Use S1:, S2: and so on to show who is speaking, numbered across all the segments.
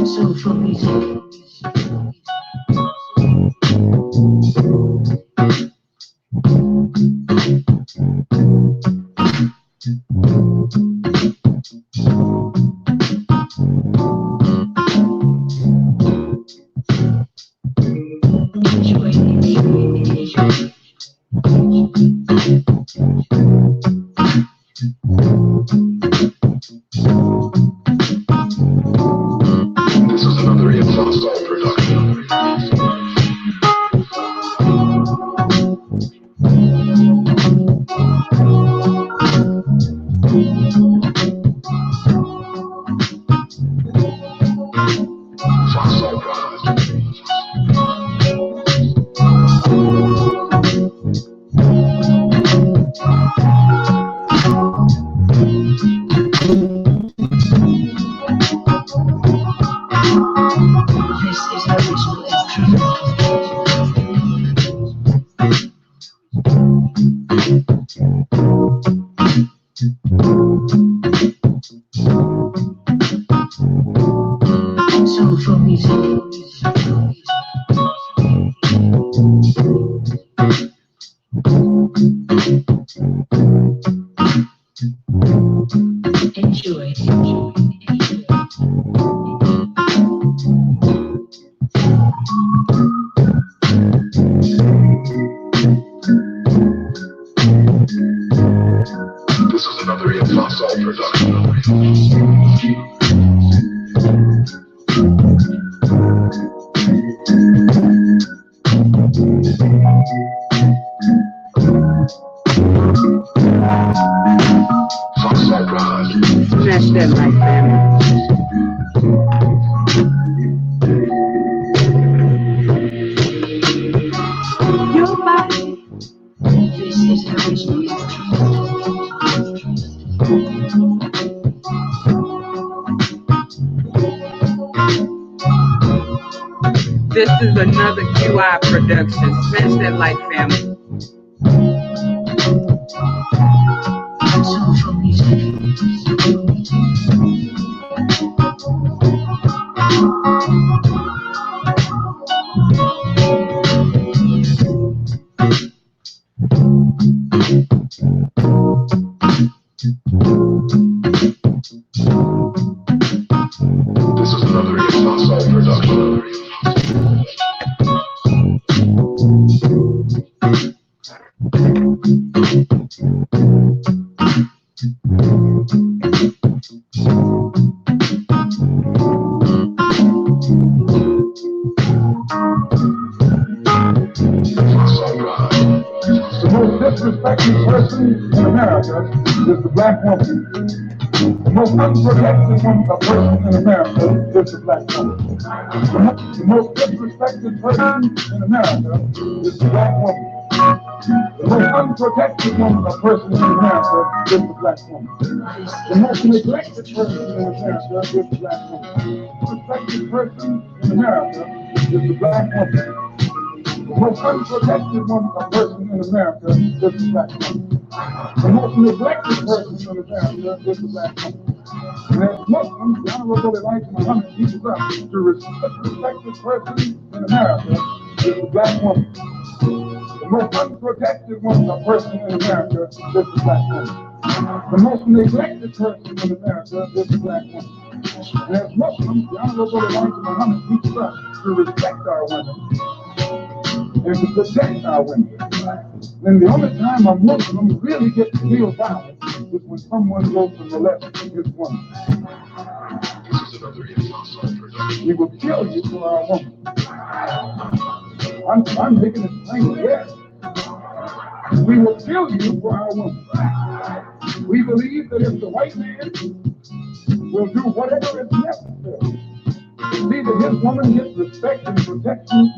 S1: Soulful music. Soulful music. Enjoy.
S2: This is another Impossible production.
S3: Smash that mic, family. Your body.
S1: This is original.
S3: This is another QI production. Smash that like, family.
S1: Soulful music.
S2: This is another Impossible production.
S4: The most disrespected person in America is the black woman. The most unprotected person in America is the black woman. The most disrespected person in America is the black woman. The most unprotected person in America is the black woman. The most neglected person in America is the black woman. The most respected person in America is the black woman. The most unprotected person in America is the black woman. The most neglected person in America is the black woman. And as Muslims, the Honorable Elijah Muhammad teaches us to respected person in America is the black woman. The most unprotected person in America is the black woman. The most neglected person in America is the black woman. And as Muslims, the Honorable Elijah Muhammad teaches us to respect our women and to protect our women. Then the only time a Muslim really gets to feel violent is when someone goes to molest his woman. We will kill you for our woman. I'm making it plain, yes. We will kill you for our woman. We believe that if the white man will do whatever is necessary to see that his woman gets respect and protection,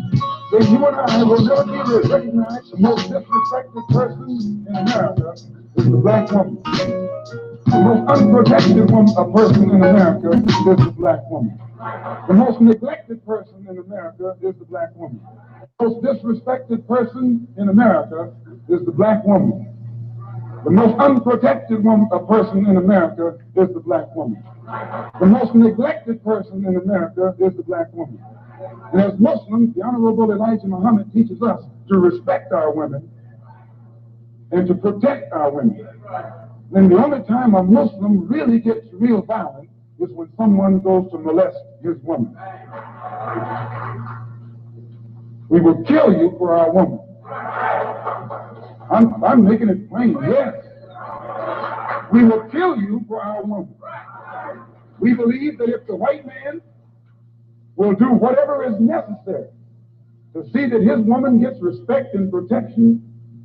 S4: then you and I will never be recognized. The most disrespected person in America is the black woman. The most unprotected person in America is the black woman. The most neglected person in America is the black woman. The most disrespected person in America is the black woman. The most unprotected person in America is the black woman. The most neglected person in America is the black woman. And as Muslims, the Honorable Elijah Muhammad teaches us to respect our women and to protect our women. Then the only time a Muslim really gets real violent is when someone goes to molest his woman. We will kill you for our woman. I'm making it plain, yes. We will kill you for our woman. We believe that if the white man will do whatever is necessary to see that his woman gets respect and protection,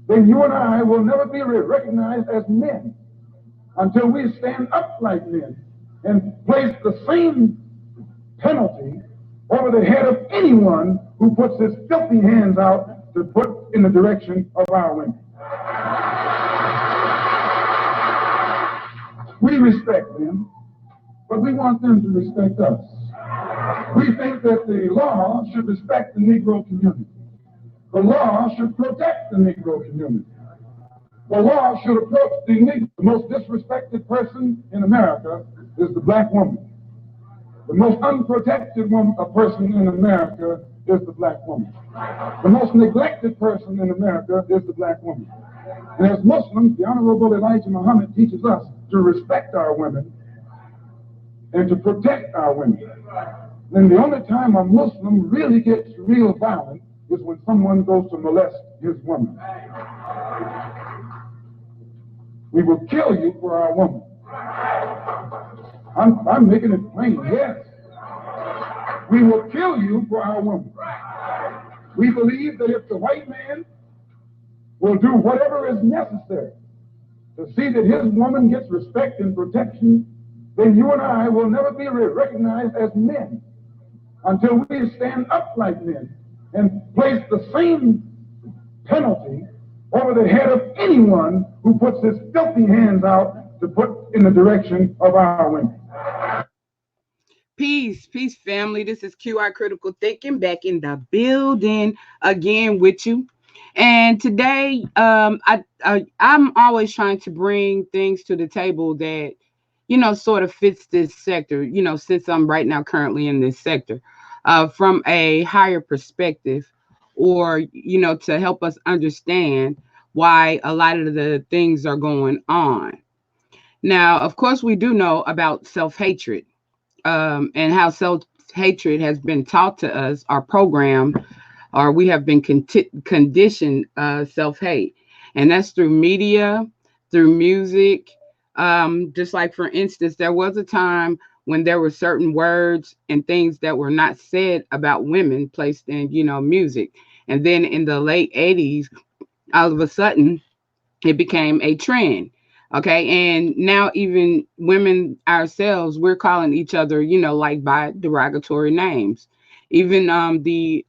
S4: then you and I will never be recognized as men until we stand up like men and place the same penalty over the head of anyone who puts his filthy hands out to put in the direction of our women. We respect them, but we want them to respect us. We think that the law should respect the Negro community. The law should protect the Negro community. The law should approach the Negro. The most disrespected person in America is the black woman. The most unprotected person in America is the black woman. The most neglected person in America is the black woman. And as Muslims, the Honorable Elijah Muhammad teaches us to respect our women and to protect our women. Then the only time a Muslim really gets real violent is when someone goes to molest his woman. We will kill you for our woman. I'm making it plain, yes. We will kill you for our woman. We believe that if the white man will do whatever is necessary to see that his woman gets respect and protection, then you and I will never be recognized as men until we stand up like men and place the same penalty over the head of anyone who puts his filthy hands out to put in the direction of our women.
S3: Peace, family. This is QI Critical Thinking back in the building again with you. And today, I'm always trying to bring things to the table that, sort of fits this sector, since I'm right now currently in this sector, from a higher perspective, or, to help us understand why a lot of the things are going on. Now, of course, we do know about self-hatred. And how self-hatred has been taught to us, or programmed, or we have been conditioned self-hate. And that's through media, through music. Just like, for instance, there was a time when there were certain words and things that were not said about women placed in, music. And then in the late 80s, all of a sudden, it became a trend. Okay. And now even women ourselves, we're calling each other, like by derogatory names. Even the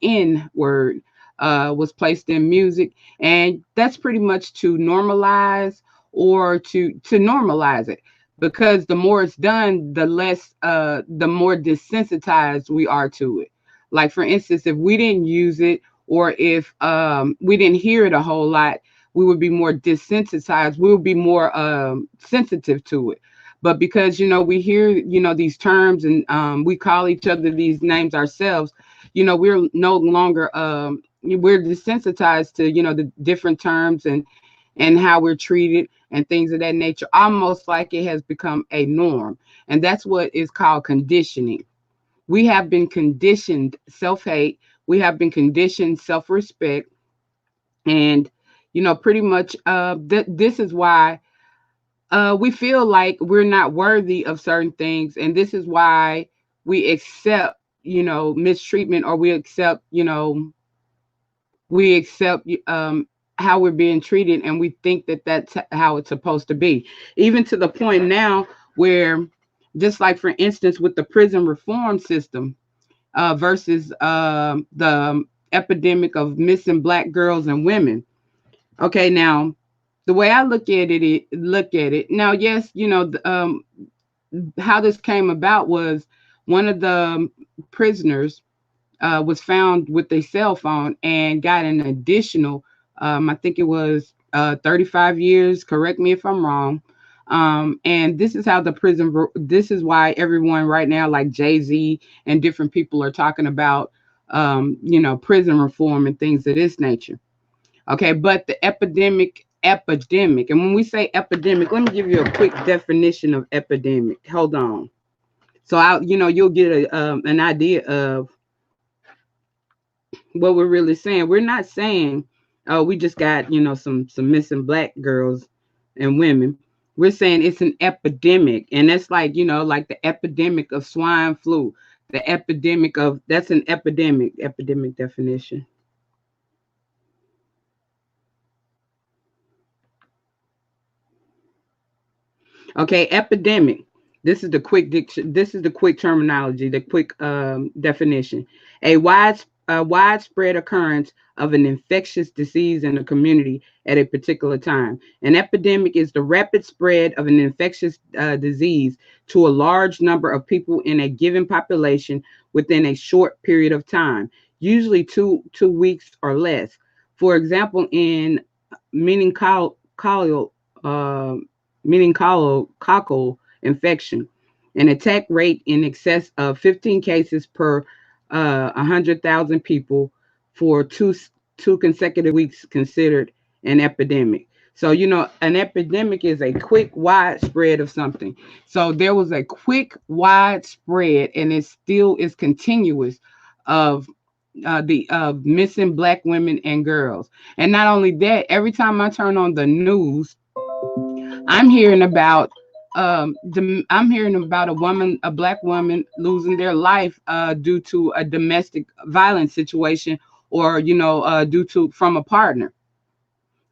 S3: N word was placed in music. And that's pretty much to normalize, or to normalize it. Because the more it's done, the more desensitized we are to it. Like, for instance, if we didn't use it, or if we didn't hear it a whole lot, we would be more desensitized. We would be more sensitive to it. But because, we hear, these terms, and we call each other these names ourselves, we're no longer, we're desensitized to, the different terms and how we're treated and things of that nature, almost like it has become a norm. And that's what is called conditioning. We have been conditioned self-hate. We have been conditioned self-respect. And pretty much this is why we feel like we're not worthy of certain things. And this is why we accept, mistreatment, or we accept how we're being treated. And we think that that's how it's supposed to be. Even to the point now where, just like, for instance, with the prison reform system versus the epidemic of missing Black girls and women. Okay, now the way I look at it now, yes, how this came about was one of the prisoners was found with a cell phone and got an additional, I think it was 35 years. Correct me if I'm wrong. And this is how the this is why everyone right now, like Jay-Z and different people, are talking about, prison reform and things of this nature. Okay, but the epidemic. And when we say epidemic, let me give you a quick definition of epidemic. Hold on. So you'll get an idea of what we're really saying. We're not saying, oh, we just got, some missing black girls and women. We're saying it's an epidemic. And that's like, like the epidemic of swine flu, the epidemic of, that's an epidemic definition. Okay, epidemic. This is the quick terminology, the quick definition. A widespread occurrence of an infectious disease in a community at a particular time. An epidemic is the rapid spread of an infectious disease to a large number of people in a given population within a short period of time, usually two weeks or less. For example, in meningococcal uh, meningococcal infection, an attack rate in excess of 15 cases per 100,000 people for two consecutive weeks considered an epidemic. So, an epidemic is a quick widespread of something. So there was a quick widespread, and it still is continuous, of the missing black women and girls. And not only that, every time I turn on the news, I'm hearing about I'm hearing about a black woman losing their life due to a domestic violence situation, or due to from a partner.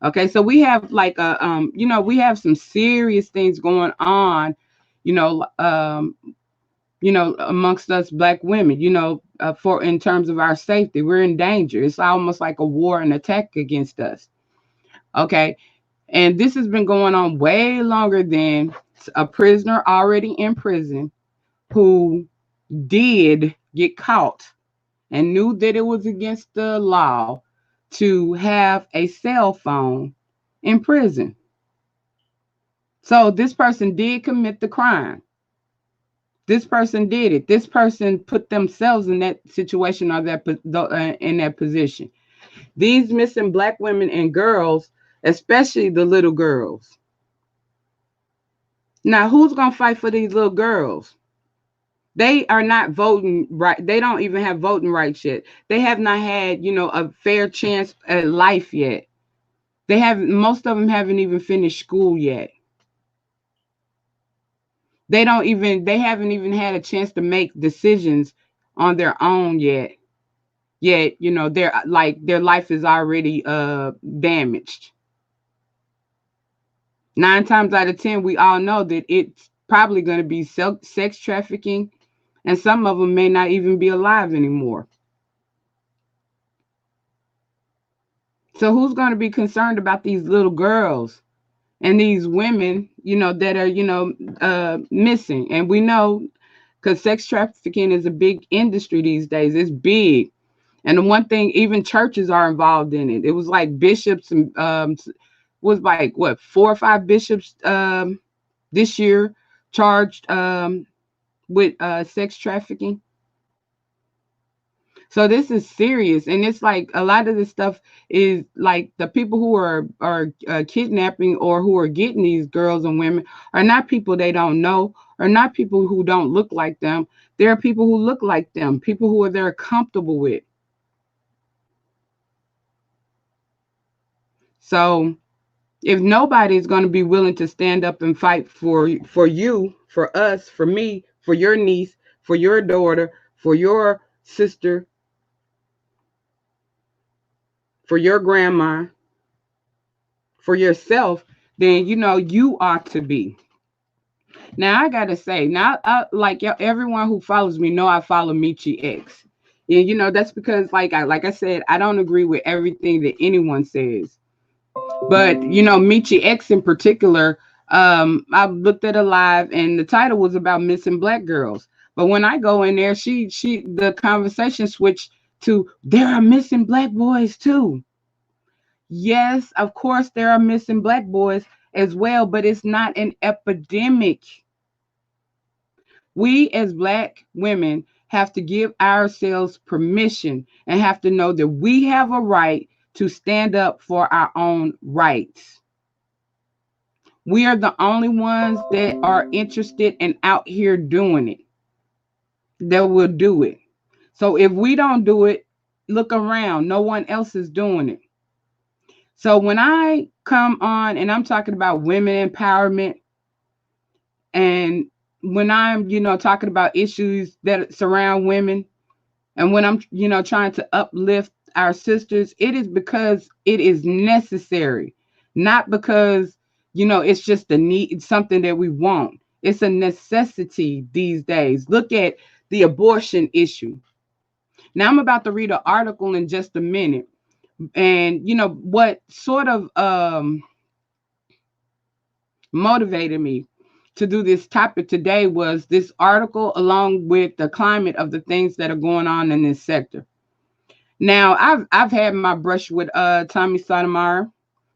S3: Okay, so we have like we have some serious things going on, you know, um, amongst us black women, for in terms of our safety, we're in danger. It's almost like a war and attack against us. Okay, and this has been going on way longer than a prisoner already in prison who did get caught and knew that it was against the law to have a cell phone in prison. So this person did commit the crime. This person did it. This person put themselves in that situation, or in that position. These missing black women and girls, especially the little girls. Now, who's going to fight for these little girls? They are not voting right. They don't even have voting rights yet. They have not had, a fair chance at life yet. Most of them haven't even finished school yet. They haven't even had a chance to make decisions on their own yet. Yet, their life is already damaged. 9 times out of 10, we all know that it's probably going to be sex trafficking, and some of them may not even be alive anymore. So who's going to be concerned about these little girls and these women, that are, missing? And we know, because sex trafficking is a big industry these days. It's big. And the one thing, even churches are involved in it. It was like bishops and was like what 4 or 5 bishops this year charged with sex trafficking. So this is serious, and it's like a lot of this stuff is like the people who are kidnapping, or who are getting these girls and women, are not people they don't know, or not people who don't look like them. There are people who look like them, people who are they're comfortable with. So if nobody is going to be willing to stand up and fight for you, for us, for me, for your niece, for your daughter, for your sister, for your grandma, for yourself, then you ought to be. Now I gotta say, now like everyone who follows me know I follow Michi X, and that's because like I said, I don't agree with everything that anyone says. But Michi X in particular, I looked at a live, and the title was about missing black girls. But when I go in there, the conversation switched to there are missing black boys too. Yes, of course there are missing black boys as well, but it's not an epidemic. We as black women have to give ourselves permission and have to know that we have a right to stand up for our own rights. We are the only ones that are interested and out here doing it, that will do it. So if we don't do it, look around. No one else is doing it. So when I come on and I'm talking about women empowerment, and when I'm, talking about issues that surround women, and when I'm, trying to uplift our sisters, it is because it is necessary, not because, it's just a need, it's something that we want. It's a necessity these days. Look at the abortion issue. Now I'm about to read an article in just a minute. And what sort of motivated me to do this topic today was this article, along with the climate of the things that are going on in this sector. Now, I've had my brush with Tommy Sotomayor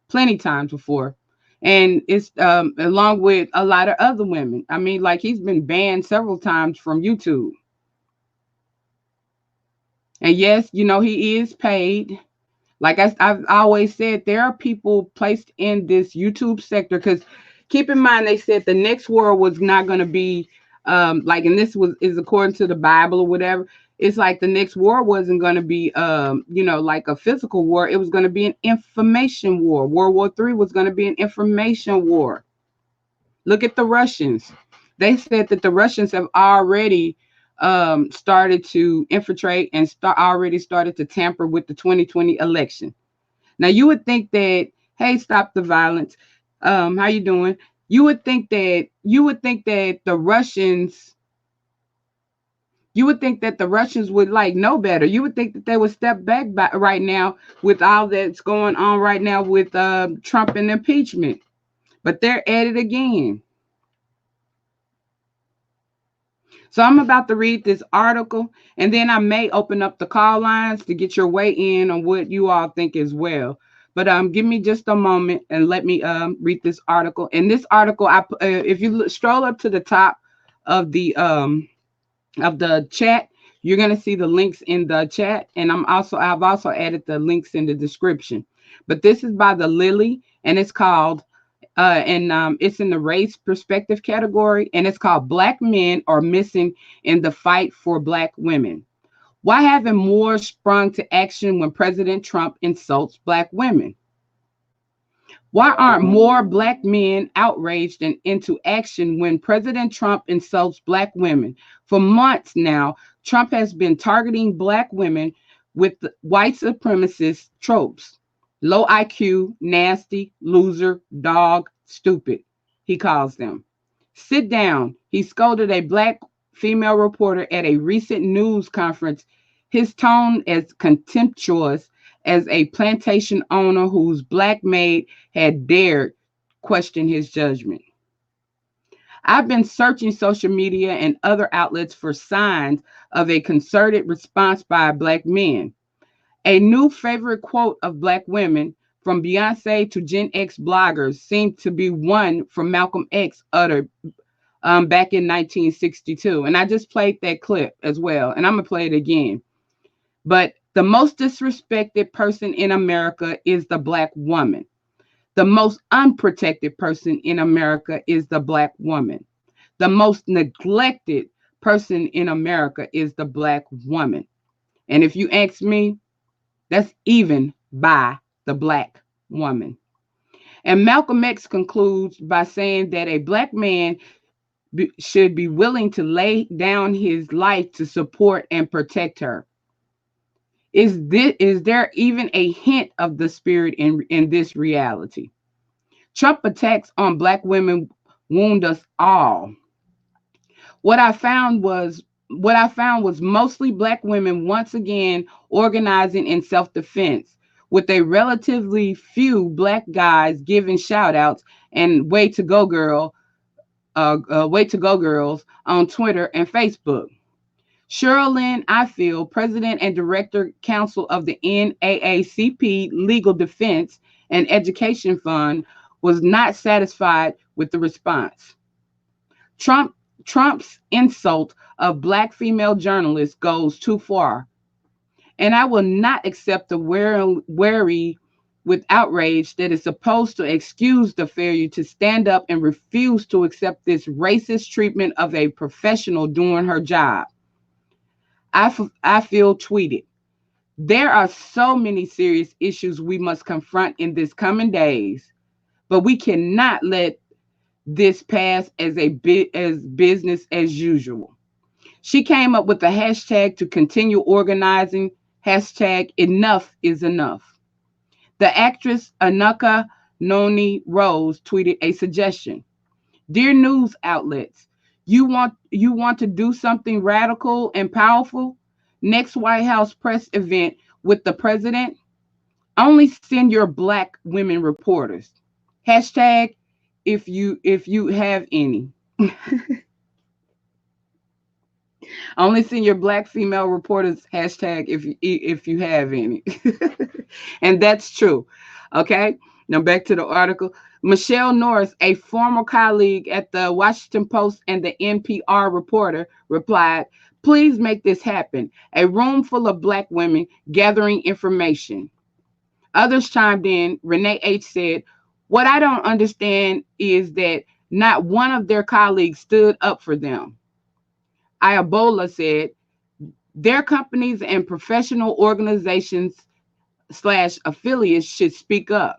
S3: plenty times before, and it's along with a lot of other women. I mean, like, he's been banned several times from YouTube. And yes, he is paid. Like I've always said, there are people placed in this YouTube sector, because keep in mind, they said the next war was not going to be like, and this is according to the Bible or whatever. It's like the next war wasn't going to be like a physical war. It was going to be an information war. World War III was going to be an information war. Look at the Russians. They said that the Russians have already started to infiltrate and already started to tamper with the 2020 election. Now you would think that, hey, stop the violence. How you doing? You would think that the Russians. You would think that the Russians would like know better. You would think that they would step back right now with all that's going on right now with Trump and impeachment. But they're at it again. So I'm about to read this article, and then I may open up the call lines to get your weigh in on what you all think as well. But give me just a moment and let me read this article. And this article, if you stroll up to the top of the chat, you're gonna see the links in the chat, and I've also added the links in the description. But this is by the Lily, and it's called and it's in the race perspective category, and it's called Black Men Are Missing in the Fight for Black Women. Why haven't more sprung to action when President Trump insults Black women? Why aren't more Black men outraged and into action when President Trump insults Black women? For months now, Trump has been targeting Black women with white supremacist tropes. Low IQ, nasty, loser, dog, stupid, he calls them. Sit down. He scolded a Black female reporter at a recent news conference, his tone as contemptuous as a plantation owner whose Black maid had dared question his judgment. I've been searching social media and other outlets for signs of a concerted response by Black men. A new favorite quote of Black women, from Beyonce to Gen X bloggers, seemed to be one from Malcolm X uttered back in 1962. And I just played that clip as well, and I'm going to play it again. But the most disrespected person in America is the Black woman. The most unprotected person in America is the Black woman. The most neglected person in America is the Black woman. And if you ask me, that's even by the Black woman. And Malcolm X concludes by saying that a Black man should be willing to lay down his life to support and protect her. Is there even a hint of the spirit in this reality? Trump attacks on Black women wound us all. What I found was mostly Black women once again organizing in self-defense, with a relatively few Black guys giving shout outs and way to go girl Way to Go Girls on Twitter and Facebook. Sherilyn Ifield, President and Director Counsel of the NAACP Legal Defense and Education Fund, was not satisfied with the response. Trump Trump's insult of black female journalists goes too far, and I will not accept the wary with outrage that is supposed to excuse the failure to stand up and refuse to accept this racist treatment of a professional doing her job. I feel tweeted. There are so many serious issues we must confront in this coming days, but we cannot let this pass as as business as usual. She came up with a hashtag to continue organizing, hashtag enough is enough. The actress Anaka Noni Rose tweeted a suggestion. Dear news outlets, you want to do something radical and powerful? Next White House press event with the president? Only send your black women reporters. Hashtag if you have any. Only send your black female reporters. Hashtag if you have any. And that's true. Okay. Now back to the article. Michelle Norris, a former colleague at the Washington Post and the NPR reporter, replied, please make this happen. A room full of black women gathering information. Others chimed in. Renee H. said, what I don't understand is that not one of their colleagues stood up for them. Ayabola said, their companies and professional organizations slash affiliates should speak up.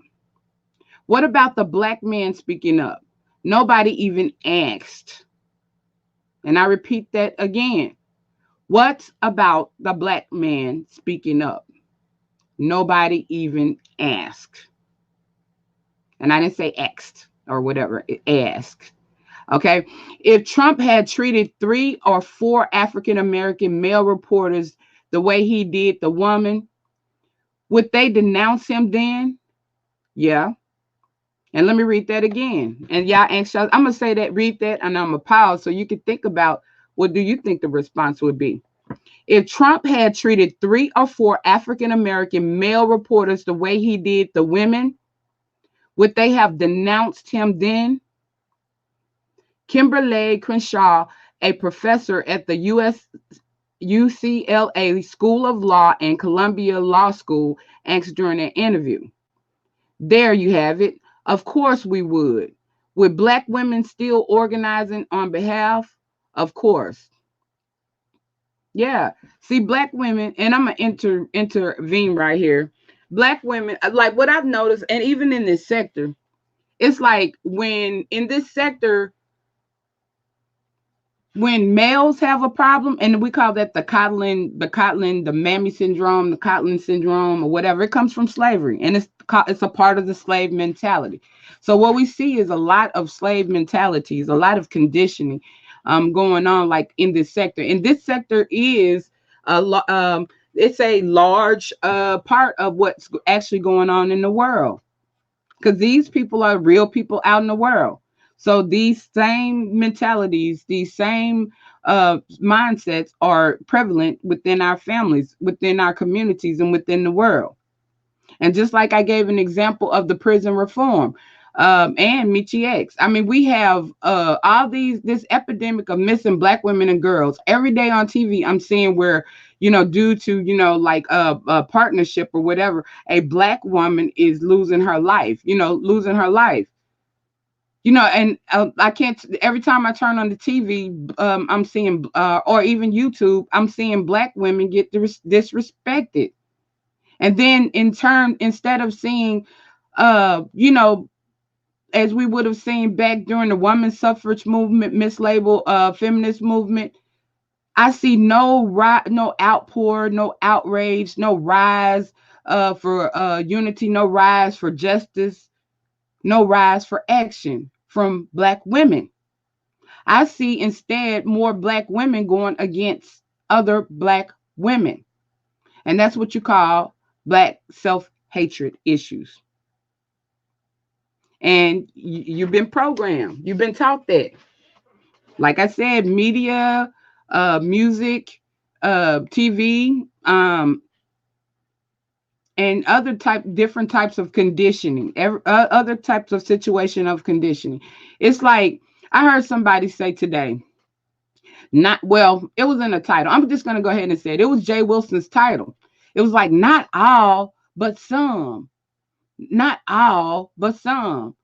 S3: What about the black man speaking up? Nobody even asked. And I repeat that again. What about the black man speaking up? Nobody even asked. And I didn't say asked or whatever, it asked. Okay. If Trump had treated 3 or 4 African American male reporters the way he did the woman, would they denounce him then? Yeah. And let me read that again. And y'all anxious. I'm going to say that, read that, and I'm going to pause so you can think about what do you think the response would be. If Trump had treated 3 or 4 African American male reporters the way he did the women, would they have denounced him then? Kimberly Crenshaw, a professor at the UCLA School of Law and Columbia Law School, asked during an interview. There you have it. Of course we would. Would black women still organizing on behalf? Of course. Yeah. See, black women, and I'm going to intervene right here. Black women, like what I've noticed, and even in this sector, it's like when in this sector, when males have a problem, and we call that the mammy syndrome, the Cotlin syndrome, or whatever, it comes from slavery, and it's a part of the slave mentality. So what we see is a lot of slave mentalities, a lot of conditioning, going on, like in this sector. And this sector is it's a large part of what's actually going on in the world, because these people are real people out in the world. So these same mentalities, these same mindsets are prevalent within our families, within our communities, and within the world. And just like I gave an example of the prison reform and Michi X, I mean, we have all this epidemic of missing black women and girls. Every day on TV, I'm seeing where, due to, like a partnership or whatever, a black woman is losing her life, losing her life. And I can't, every time I turn on the TV, I'm seeing, or even YouTube, I'm seeing black women get disrespected. And then in turn, instead of seeing, as we would have seen back during the women's suffrage movement, mislabeled feminist movement, I see no outpour, no outrage, no rise for unity, no rise for justice, no rise for action from black women. I see instead more black women going against other black women. And that's what you call black self-hatred issues. And you've been programmed. You've been taught that. Like I said, media, music, TV, and other different types of conditioning, other types of situation of conditioning. It's like I heard somebody say today, not well, it was in a title. I'm just gonna go ahead and say it. It was Jay Wilson's title. It was like not all, but some. Not all, but some.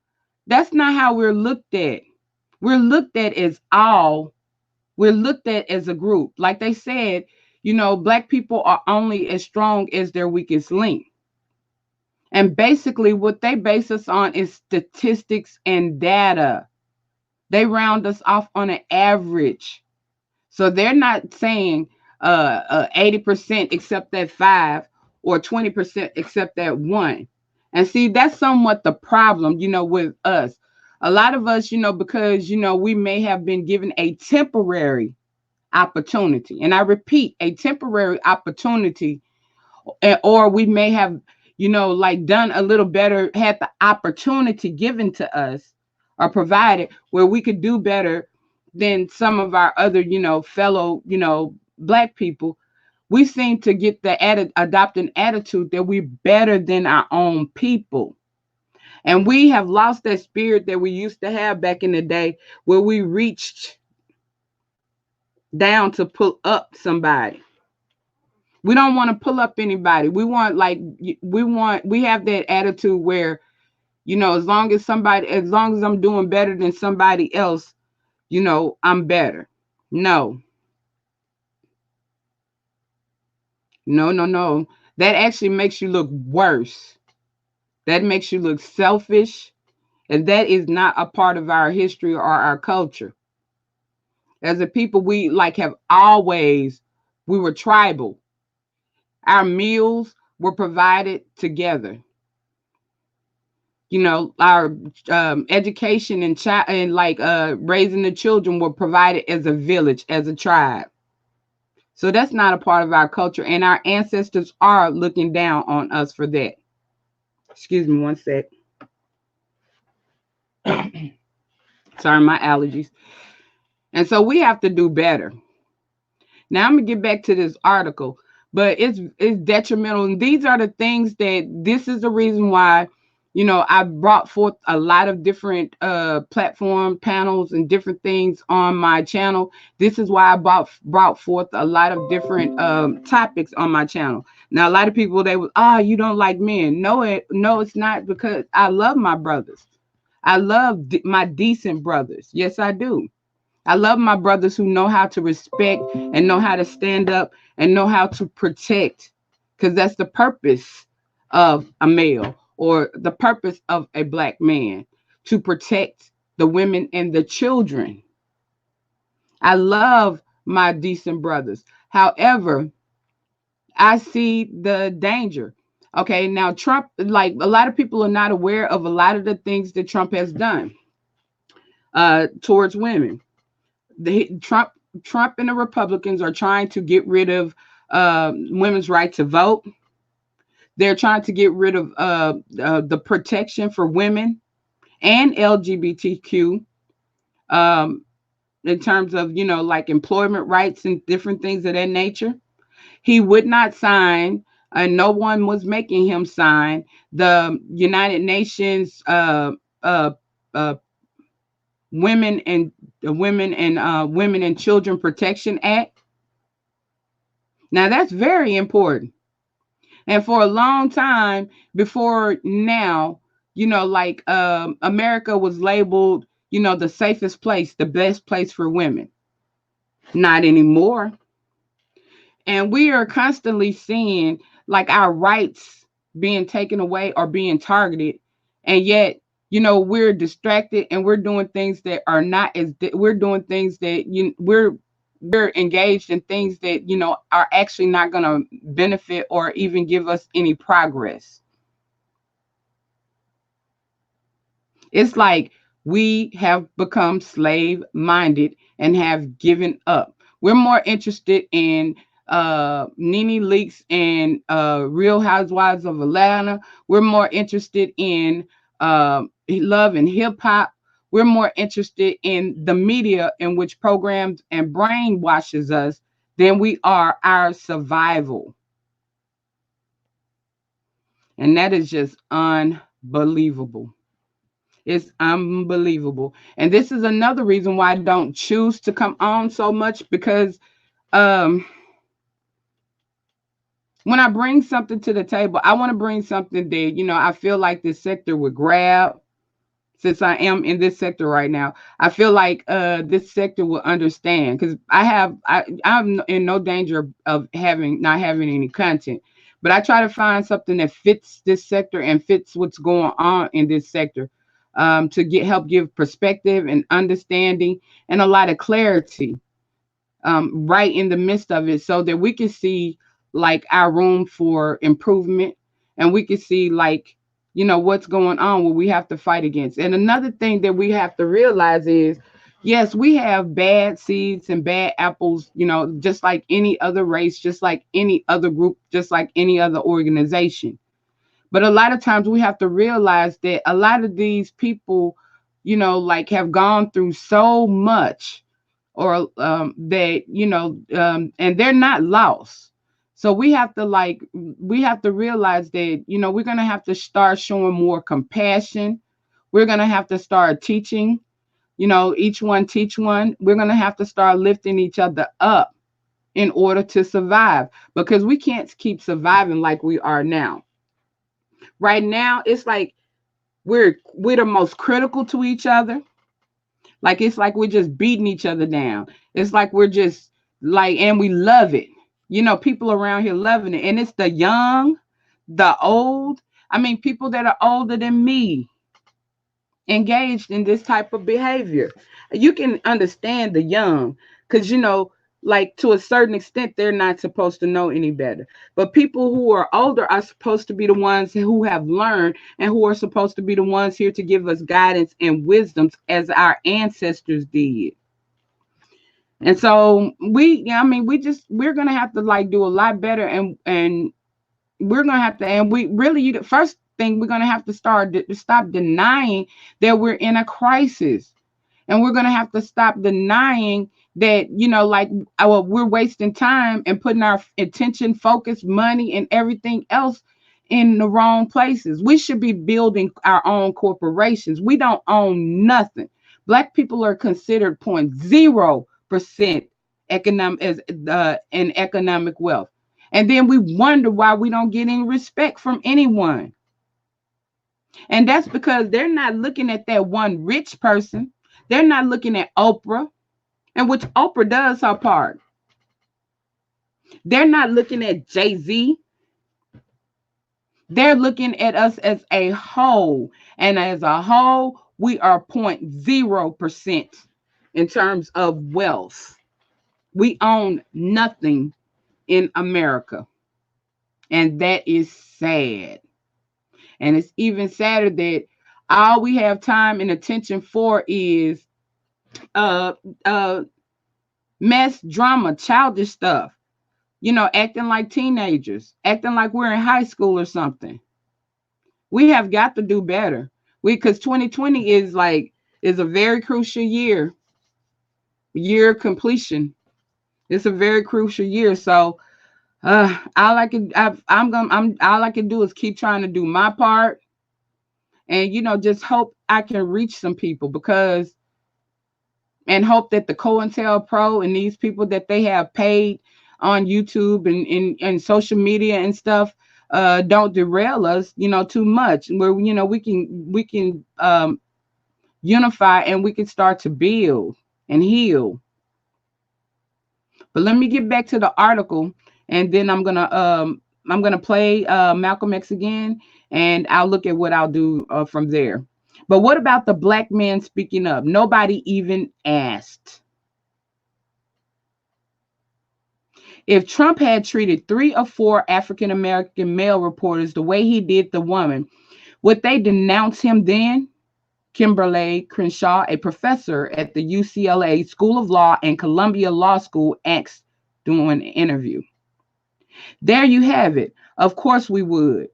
S3: That's not how we're looked at. We're looked at as all. We're looked at as a group. Like they said, black people are only as strong as their weakest link. And basically, what they base us on is statistics and data. They round us off on an average. So they're not saying 80% except that five or 20% except that one. And see, that's somewhat the problem, with us. A lot of us, because, we may have been given a temporary opportunity. And I repeat, a temporary opportunity, or we may have, like done a little better, had the opportunity given to us or provided where we could do better than some of our other, fellow, black people. We seem to get the adopt an attitude that we're better than our own people. And we have lost that spirit that we used to have back in the day where we reached down to pull up somebody. We don't want to pull up anybody. We have that attitude where, as long as I'm doing better than somebody else, I'm better. No, no, no, no. That actually makes you look worse. That makes you look selfish. And that is not a part of our history or our culture. As a people, we have always, we were tribal. Our meals were provided together. Our education and raising the children were provided as a village, as a tribe. So that's not a part of our culture, and our ancestors are looking down on us for that. Excuse me one sec. Sorry, my allergies. And so we have to do better. Now I'm gonna get back to this article, but it's detrimental, and these are the things that this is the reason why, I brought forth a lot of different platform panels and different things on my channel. This is why I brought forth a lot of different topics on my channel. Now a lot of people, they was, you don't like men. No, it's not, because I love my brothers. I love my decent brothers. Yes, I do. I love my brothers who know how to respect and know how to stand up and know how to protect, because that's the purpose of a male or the purpose of a black man, to protect the women and the children. I love my decent brothers. However, I see the danger. Okay, now Trump, like a lot of people are not aware of a lot of the things that Trump has done towards women. Trump and the Republicans are trying to get rid of women's right to vote. They're trying to get rid of the protection for women and LGBTQ, in terms of, employment rights and different things of that nature. He would not sign, and no one was making him sign the United Nations uh, uh, Women and Women and Children Protection Act. Now that's very important. And for a long time before now, America was labeled, the safest place, the best place for women. Not anymore. And we are constantly seeing our rights being taken away or being targeted. And yet, we're distracted and we're doing things that are not as, we're doing things that, we're engaged in things that, are actually not going to benefit or even give us any progress. It's like we have become slave minded and have given up. We're more interested in Nene Leakes and Real Housewives of Atlanta. We're more interested in love and hip hop. we're more interested in the media in which programs and brainwashes us than we are our survival. And that is just unbelievable. It's unbelievable. And this is another reason why I don't choose to come on so much, because um when I bring something to the table, I want to bring something that, I feel like this sector would grab. Since I am in this sector right now, I feel like this sector will understand, because I'm in no danger of not having any content, but I try to find something that fits this sector and fits what's going on in this sector, to help give perspective and understanding and a lot of clarity, right in the midst of it, so that we can see like our room for improvement, and we can see like, what's going on, what we have to fight against. And another thing that we have to realize is, yes, we have bad seeds and bad apples, just like any other race, just like any other group, just like any other organization. But a lot of times we have to realize that a lot of these people, like have gone through so much, or that, and they're not lost. So we have to realize that, we're going to have to start showing more compassion. We're going to have to start teaching, each one teach one. We're going to have to start lifting each other up in order to survive, because we can't keep surviving like we are now. Right now, it's like we're the most critical to each other. Like it's like we're just beating each other down. It's like we're just like, and we love it. People around here loving it. And it's the young, the old. I mean, people that are older than me engaged in this type of behavior. You can understand the young, because, like to a certain extent, they're not supposed to know any better. But people who are older are supposed to be the ones who have learned, and who are supposed to be the ones here to give us guidance and wisdoms as our ancestors did. And so we're gonna have to like do a lot better, and we're gonna have to, and we really, the first thing, we're gonna have to stop denying that we're in a crisis. And we're going to have to stop denying that, like we're wasting time and putting our attention, focus, money, and everything else in the wrong places. We should be building our own corporations. We don't own nothing. Black people are considered 0.0% economic as in economic wealth. And then we wonder why we don't get any respect from anyone. And that's because they're not looking at that one rich person. They're not looking at Oprah, and which Oprah does her part. They're not looking at Jay-Z. They're looking at us as a whole. And as a whole, we are 0.0% in terms of wealth. We own nothing in America. And that is sad. And it's even sadder that all we have time and attention for is uh mess, drama, childish stuff, acting like teenagers, acting like we're in high school or something. We have got to do better. Because 2020 is a very crucial year of completion. It's a very crucial year. So all I can all I can do is keep trying to do my part, and just hope I can reach some people, because and hope that the COINTELPRO and these people that they have paid on YouTube and social media and stuff don't derail us, too much. Where we can unify, and we can start to build and heal. But let me get back to the article, and then I'm gonna play Malcolm X again, and I'll look at what I'll do from there. But what about the black man speaking up? Nobody even asked. If Trump had treated 3 or 4 African American male reporters the way he did the woman, would they denounce him then? Kimberly Crenshaw, a professor at the UCLA School of Law and Columbia Law School, asked during an interview. There you have it. Of course we would.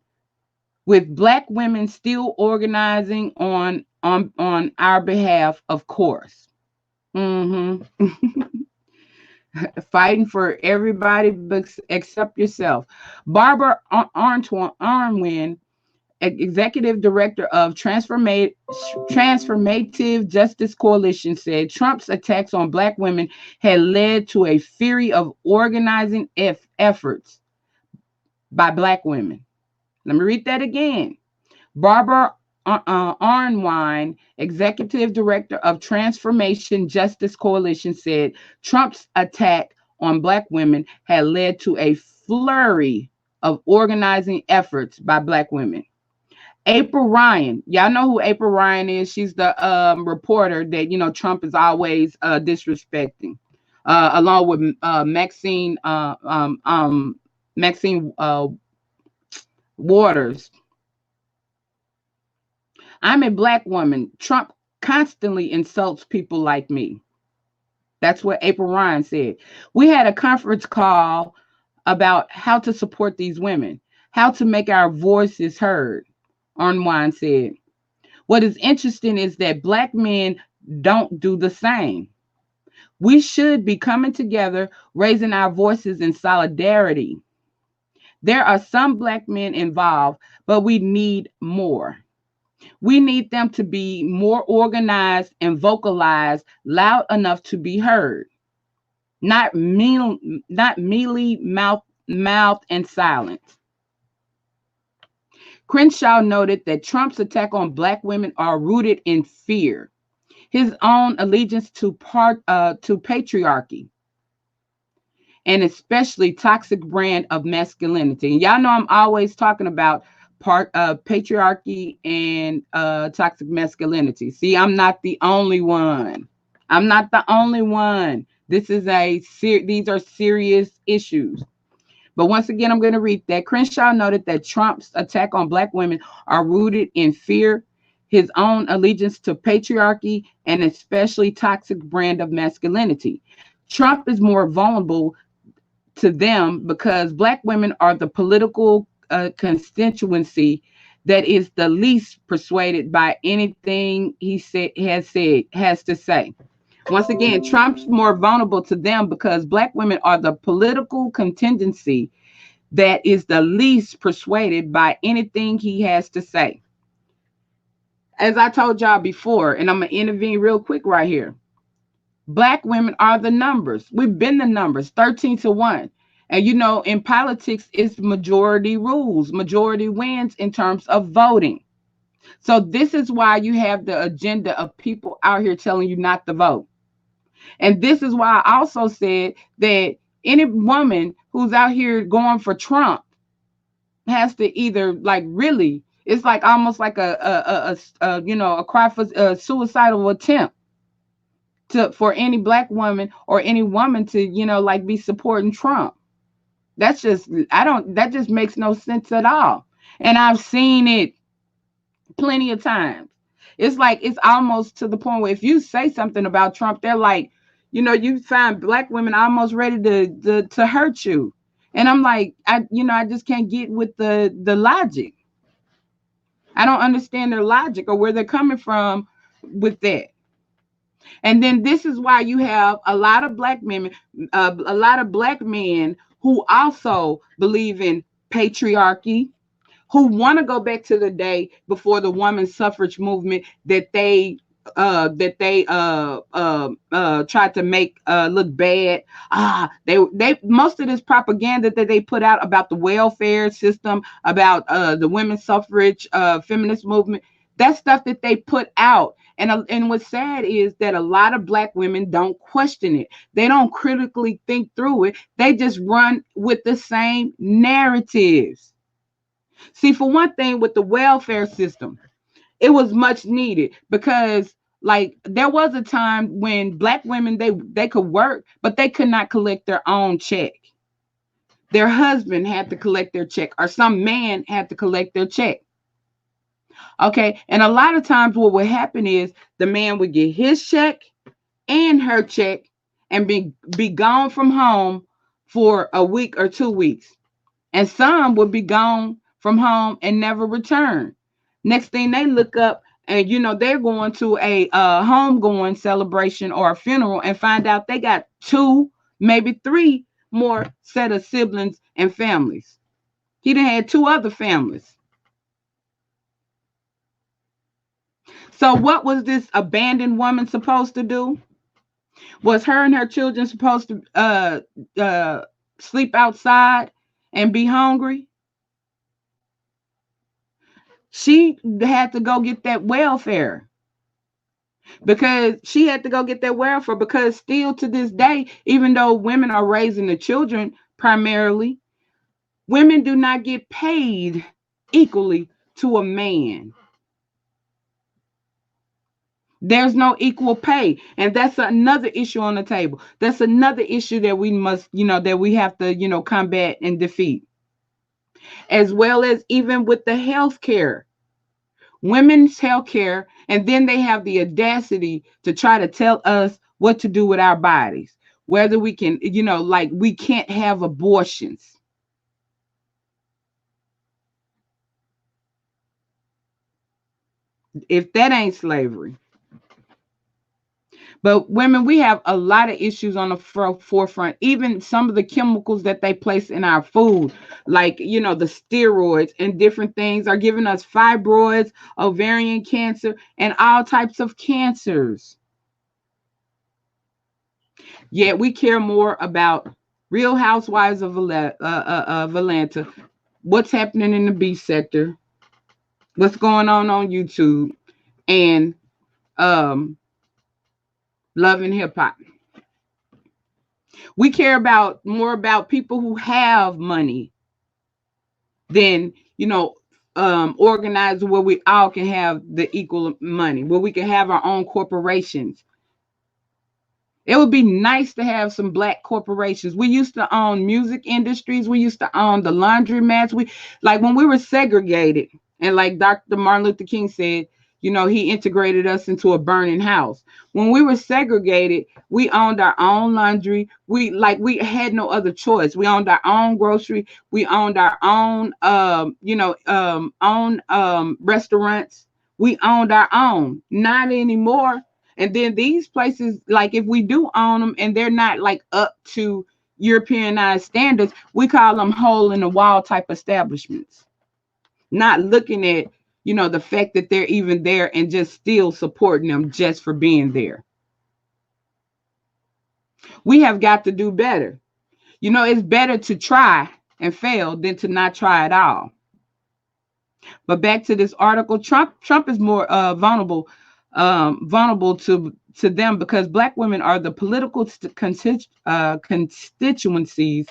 S3: with Black women still organizing on our behalf, of course. Hmm. Fighting for everybody except yourself. Barbara Arnwin, executive director of Transformative Justice Coalition, said Trump's attacks on Black women had led to a fury of organizing efforts by Black women. Let me read that again. Barbara Arnwine, executive director of Transformation Justice Coalition, said Trump's attack on Black women had led to a flurry of organizing efforts by Black women. April Ryan, y'all know who April Ryan is. She's the reporter that Trump is always disrespecting, along with Maxine Waters. I'm a Black woman. Trump constantly insults people like me. That's what April Ryan said. We had a conference call about how to support these women, how to make our voices heard, Arnwine said. What is interesting is that Black men don't do the same. We should be coming together, raising our voices in solidarity. There are some Black men involved, but we need more. We need them to be more organized and vocalized loud enough to be heard, not mealy mouth and silent. Crenshaw noted that Trump's attack on Black women are rooted in fear, his own allegiance to patriarchy, and especially toxic brand of masculinity. And y'all know I'm always talking about patriarchy and toxic masculinity. See, I'm not the only one. I'm not the only one. These are serious issues. But once again, I'm going to read that. Crenshaw noted that Trump's attack on Black women are rooted in fear, his own allegiance to patriarchy, and especially toxic brand of masculinity. Trump is more vulnerable to them because Black women are the political constituency that is the least persuaded by anything he has to say. Once again, Trump's more vulnerable to them because Black women are the political contingency that is the least persuaded by anything he has to say. As I told y'all before, and I'm going to intervene real quick right here. Black women are the numbers. We've been the numbers, 13-1. And in politics, it's majority rules. Majority wins in terms of voting. So this is why you have the agenda of people out here telling you not to vote. And this is why I also said that any woman who's out here going for Trump has to either really, it's like almost like a cry for a suicidal attempt for any Black woman or any woman to be supporting Trump. That just makes no sense at all. And I've seen it plenty of times. It's like it's almost to the point where if you say something about Trump, they're like, you find Black women almost ready to hurt you. And I'm like, I just can't get with the logic. I don't understand their logic or where they're coming from with that. And then this is why you have a lot of Black men, a lot of Black men who also believe in patriarchy, who want to go back to the day before the women's suffrage movement that they tried to make look bad. They most of this propaganda that they put out about the welfare system, about the women's suffrage, feminist movement, that stuff that they put out. And what's sad is that a lot of Black women don't question it. They don't critically think through it. They just run with the same narratives. See, for one thing, with the welfare system, it was much needed because there was a time when Black women, they could work, but they could not collect their own check. Their husband had to collect their check, or some man had to collect their check. Okay. And a lot of times what would happen is the man would get his check and her check and be gone from home for a week or 2 weeks. And some would be gone from home and never return. Next thing they look up, and they're going to a homegoing celebration or a funeral and find out they got two, maybe three more set of siblings and families. He done had two other families. So what was this abandoned woman supposed to do? Was her and her children supposed to sleep outside and be hungry? She had to go get that welfare, because she had to go get that welfare because still to this day, even though women are raising the children primarily, women do not get paid equally to a man. There's no equal pay. And that's another issue on the table. That's another issue that we must, that we have to, combat and defeat. As well as even with the health care, women's health care. And then they have the audacity to try to tell us what to do with our bodies, whether we can, like we can't have abortions. If that ain't slavery. But women, we have a lot of issues on the forefront. Even some of the chemicals that they place in our food, like, the steroids and different things, are giving us fibroids, ovarian cancer, and all types of cancers. Yet we care more about Real Housewives of Atlanta, what's happening in the beef sector, what's going on YouTube, and Love and Hip Hop. We care more about people who have money than, organized where we all can have the equal money, where we can have our own corporations. It would be nice to have some black corporations. We used to own music industries. We used to own the laundromats. Like when we were segregated, and like Dr. Martin Luther King said, he integrated us into a burning house. When we were segregated, we owned our own laundry. We had no other choice. We owned our own grocery. We owned our own, restaurants. We owned our own. Not anymore. And then these places, like if we do own them and they're not like up to Europeanized standards, we call them hole in the wall type establishments. Not looking at, the fact that they're even there and just still supporting them just for being there. We have got to do better. It's better to try and fail than to not try at all. But back to this article, Trump is more vulnerable to them because black women are the political constituencies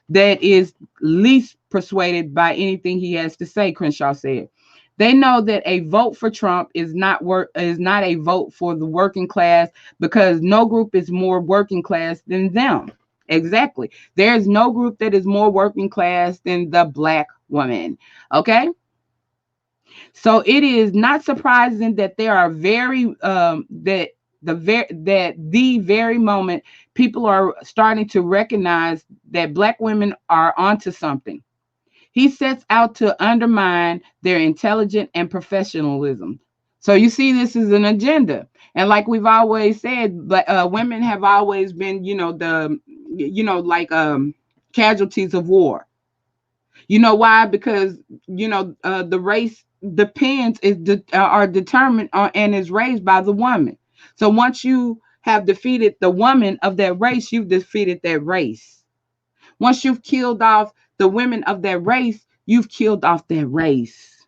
S3: that is least persuaded by anything he has to say, Crenshaw said. They know that a vote for Trump is not a vote for the working class because no group is more working class than them. Exactly. There's no group that is more working class than the black woman. Okay? So it is not surprising that there are that the very moment people are starting to recognize that black women are onto something. He sets out to undermine their intelligence and professionalism. So you see, this is an agenda, and like we've always said, but women have always been, casualties of war. You know why? Because the race are determined and is raised by the woman. So once you have defeated the woman of that race, you've defeated that race. Once you've killed off the women of that race, you've killed off that race.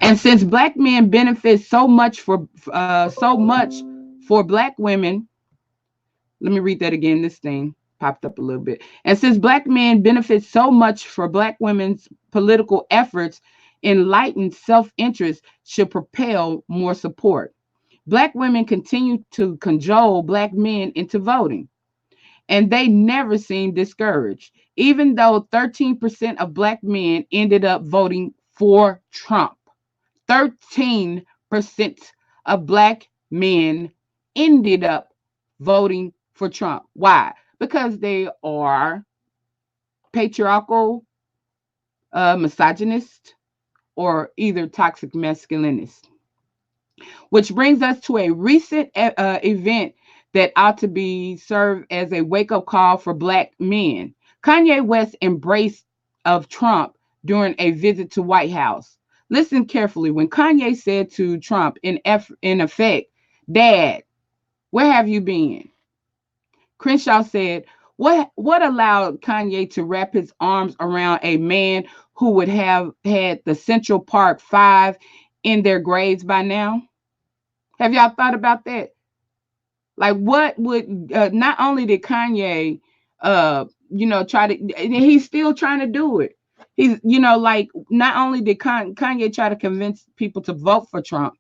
S3: And since black men benefit so much for black women, let me read that again. This thing popped up a little bit. And since black men benefit so much for black women's political efforts, enlightened self-interest should propel more support. Black women continue to cajole black men into voting, and they never seem discouraged, even though 13% of black men ended up voting for Trump. 13% of black men ended up voting for Trump. Why? Because they are patriarchal, misogynist, or either toxic masculinist. Which brings us to a recent event that ought to be served as a wake up call for black men. Kanye West embraced of Trump during a visit to White House. Listen carefully. When Kanye said to Trump, in effect, "Dad, where have you been?" Crenshaw said, what allowed Kanye to wrap his arms around a man who would have had the Central Park Five in their graves by now? Have y'all thought about that? Like, what would not only did Kanye, try to, and he's still trying to do it. He's, like, not only did Kanye try to convince people to vote for Trump,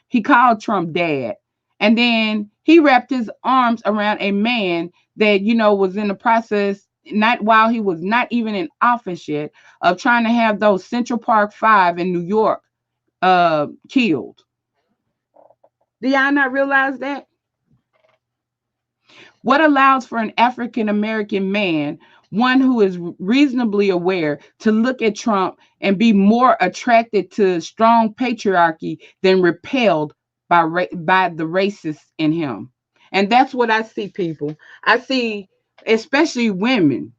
S3: he called Trump dad, and then he wrapped his arms around a man that was in the process, not while he was not even in office yet, of trying to have those Central Park Five in New York killed. Do y'all not realize that? What allows for an African American man, one who is reasonably aware, to look at Trump and be more attracted to strong patriarchy than repelled by the racists in him? And that's what I see, people. I see, especially women.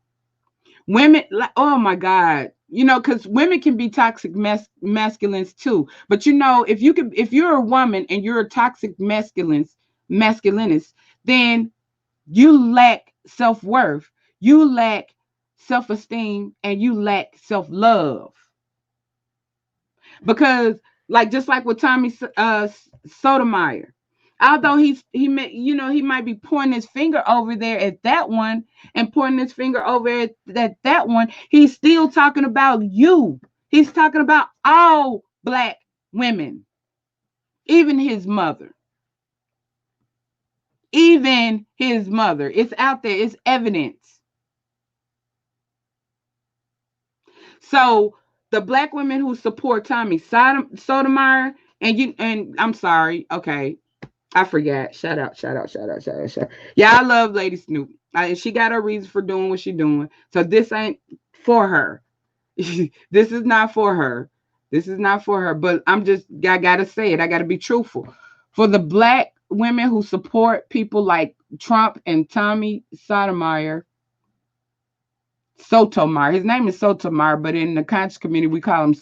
S3: Women, like, oh my God, because women can be toxic masculines too. But if you're a woman and you're a toxic masculinist, then you lack self-worth, you lack self-esteem, and you lack self-love. Because, like, just like with Tommy Sotomayor, although he might be pointing his finger over there at that one and pointing his finger over at that one, he's still talking about you. He's talking about all black women, even his mother. Even his mother. It's out there. It's evidence. So the black women who support Tommy Sotomayor, and I'm sorry, okay, I forgot. Shout out, shout out, shout out, shout out, shout out. Yeah, I love Lady Snoop. She got her reason for doing what she's doing. So this ain't for her. This is not for her. This is not for her. But I gotta say it. I gotta be truthful. For the black women who support people like Trump and Tommy Sotomayor, his name is Sotomayor, but in the conscious community we call him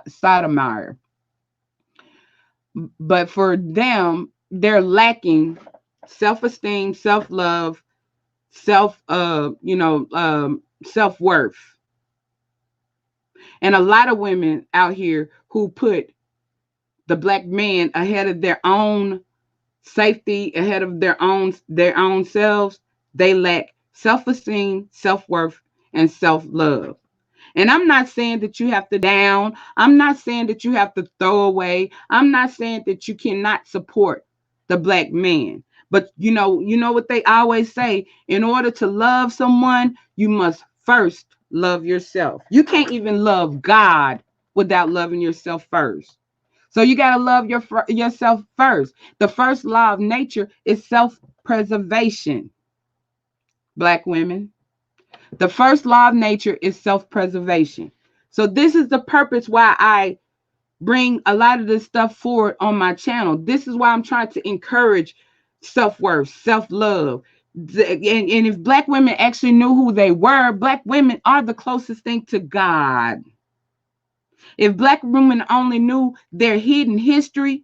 S3: Sotomayor. But for them, they're lacking self-esteem, self-love, self-worth. And a lot of women out here who put the black man ahead of their own safety, ahead of their own selves, they lack self-esteem, self-worth, and self-love. And I'm not saying that you have to down. I'm not saying that you have to throw away. I'm not saying that you cannot support the black man. But you know what they always say, in order to love someone, you must first love yourself. You can't even love God without loving yourself first. So you got to love yourself first. The first law of nature is self-preservation. Black women, the first law of nature is self-preservation. So this is the purpose why I bring a lot of this stuff forward on my channel. This is why I'm trying to encourage self-worth, self-love. And if black women actually knew who they were, black women are the closest thing to God. If black women only knew their hidden history,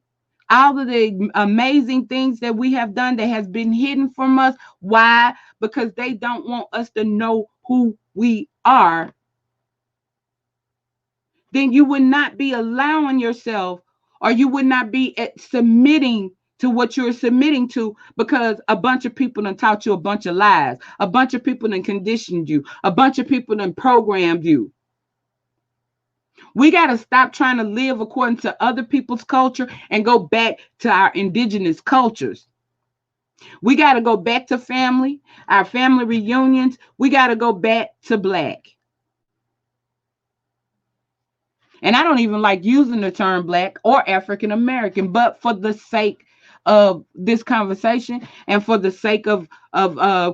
S3: all of the amazing things that we have done that has been hidden from us. Why? Because they don't want us to know who we are. Then you would not be allowing yourself, or you would not be submitting to what you're submitting to, because a bunch of people done taught you a bunch of lies. A bunch of people done conditioned you. A bunch of people done programmed you. We got to stop trying to live according to other people's culture and go back to our indigenous cultures. We got to go back to family, our family reunions. We got to go back to black. And I don't even like using the term black or African American, but for the sake of this conversation and for the sake of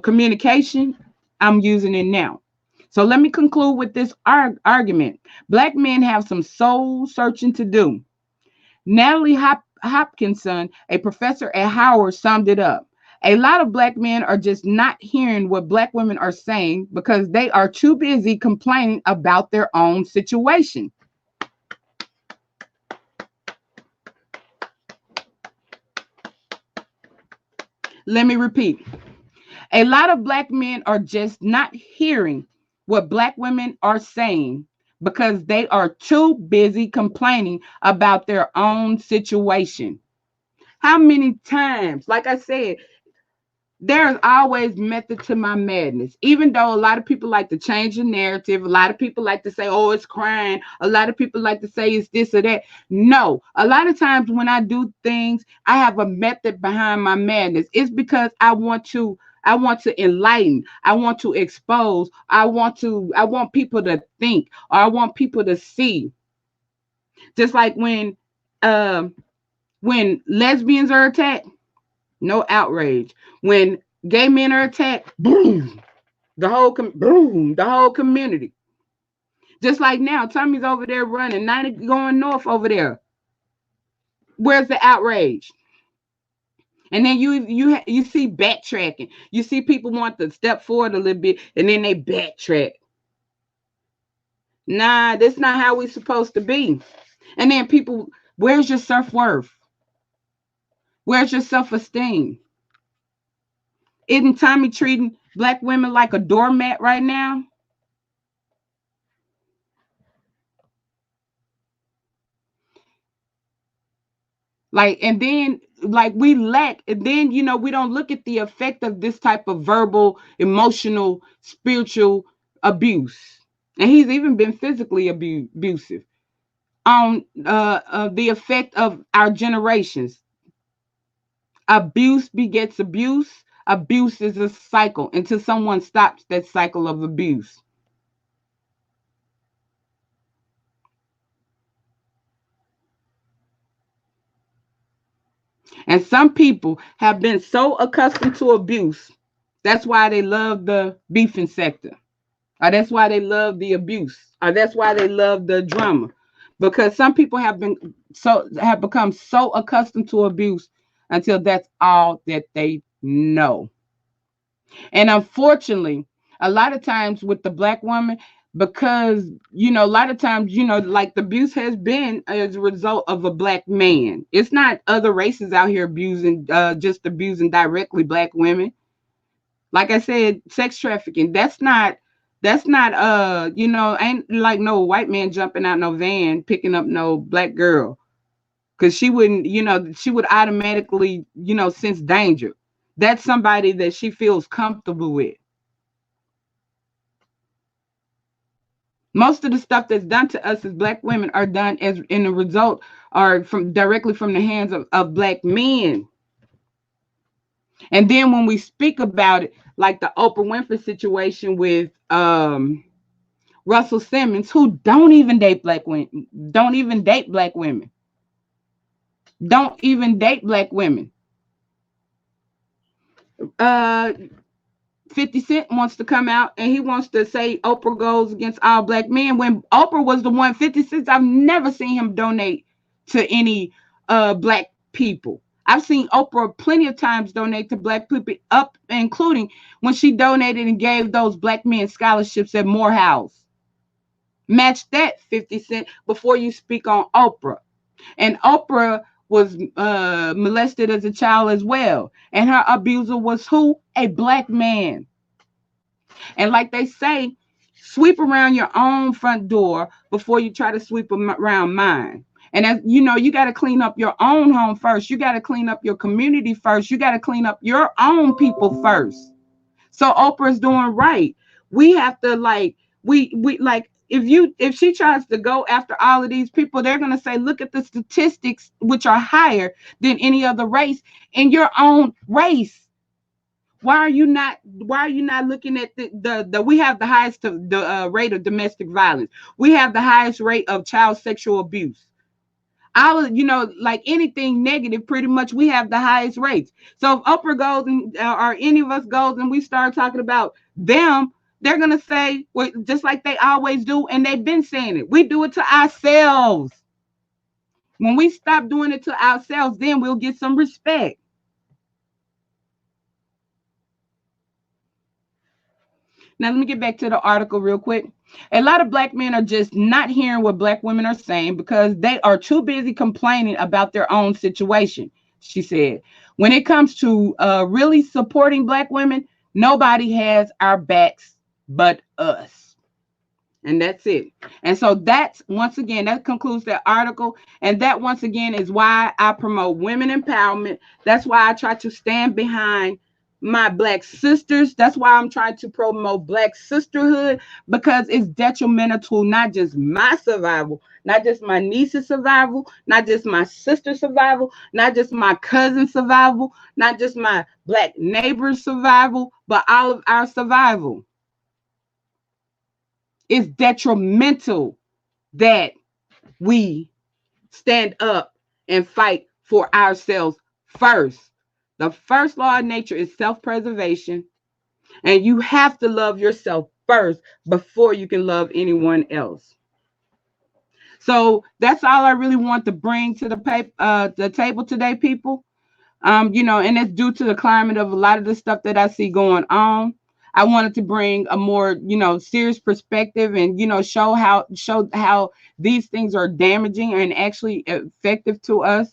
S3: communication, I'm using it now. So let me conclude with this argument. Black men have some soul searching to do. Natalie Hopkinson, a professor at Howard, summed it up. A lot of black men are just not hearing what black women are saying because they are too busy complaining about their own situation. Let me repeat. A lot of black men are just not hearing what black women are saying because they are too busy complaining about their own situation. How many times, like I said, there's always method to my madness. Even though a lot of people like to change the narrative, a lot of people like to say, oh, it's crime. A lot of people like to say it's this or that. No, a lot of times when I do things, I have a method behind my madness. It's because I want to enlighten. I want to expose. I want people to think, or I want people to see. Just like when lesbians are attacked, no outrage. When gay men are attacked, boom, boom, the whole community. Just like now, Tommy's over there running, 90 going north over there. Where's the outrage? And then you see backtracking. You see people want to step forward a little bit, and then they backtrack. Nah, that's not how we supposed to be. And then people, where's your self-worth? Where's your self-esteem? Isn't Tommy treating black women like a doormat right now? Like, and then like we lack, and then we don't look at the effect of this type of verbal, emotional, spiritual abuse. And he's even been physically abusive on the effect of our generations. Abuse begets abuse. Abuse is a cycle until someone stops that cycle of abuse. And some people have been so accustomed to abuse. That's why they love the beefing sector. Or that's why they love the abuse. Or that's why they love the drama. Because some people have become so accustomed to abuse until that's all that they know. And unfortunately, a lot of times with the black woman, because a lot of times, like the abuse has been as a result of a black man. It's not other races out here abusing, just abusing directly black women. Like I said, sex trafficking, that's not ain't like no white man jumping out no van picking up no black girl. Cause she would automatically, sense danger. That's somebody that she feels comfortable with. Most of the stuff that's done to us as black women are done as in a result or from directly from the hands of black men. And then when we speak about it, like the Oprah Winfrey situation with Russell Simmons, who don't even date black women, don't even date black women, don't even date black women. Uh, 50 Cent wants to come out and he wants to say Oprah goes against all black men when Oprah was the one. 50 Cent, I've never seen him donate to any black people. I've seen Oprah plenty of times donate to black people, up including when she donated and gave those black men scholarships at Morehouse. Match that, 50 Cent, before you speak on Oprah. And Oprah was molested as a child as well. And her abuser was who? A black man. And like they say, sweep around your own front door before you try to sweep around mine. And as you got to clean up your own home first. You got to clean up your community first. You got to clean up your own people first. So Oprah's doing right. We have to we like if she tries to go after all of these people, they're going to say, look at the statistics, which are higher than any other race in your own race. Why are you not looking at the we have the highest rate of domestic violence. We have the highest rate of child sexual abuse. Like anything negative, pretty much we have the highest rates. So if Oprah goes and or any of us goes and we start talking about them, they're going to say, well, just like they always do, and they've been saying it. We do it to ourselves. When we stop doing it to ourselves, then we'll get some respect. Now, let me get back to the article real quick. A lot of black men are just not hearing what black women are saying because they are too busy complaining about their own situation, she said. When it comes to really supporting black women, nobody has our backs but us. And that's it. And so that's, once again, that concludes that article. And that, once again, is why I promote women empowerment. That's why I try to stand behind my black sisters. That's why I'm trying to promote black sisterhood, because it's detrimental to not just my survival, not just my niece's survival, not just my sister's survival, not just my cousin's survival, not just my black neighbor's survival, but all of our survival. It's detrimental that we stand up and fight for ourselves first. The first law of nature is self-preservation, and you have to love yourself first before you can love anyone else. So that's all I really want to bring to the table today, people. And it's due to the climate of a lot of the stuff that I see going on. I wanted to bring a more, serious perspective and, show how these things are damaging and actually effective to us.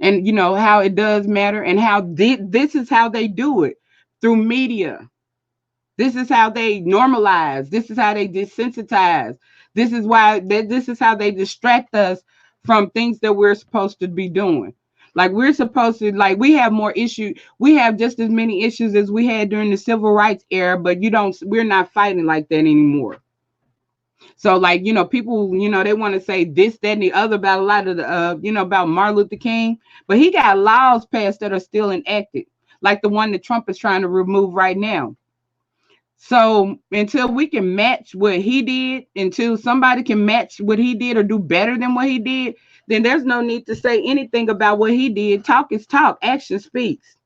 S3: And, how it does matter, and how this is how they do it through media. This is how they normalize. This is how they desensitize. This is how they distract us from things that we're supposed to be doing. Like, we're supposed to, like, we have more issues. We have just as many issues as we had during the civil rights era, but we're not fighting like that anymore. So, like, people, they want to say this, that, and the other about a lot of the, about Martin Luther King, but he got laws passed that are still enacted, like the one that Trump is trying to remove right now. So until we can match what he did, until somebody can match what he did or do better than what he did, then there's no need to say anything about what he did. Talk is talk. Action speaks.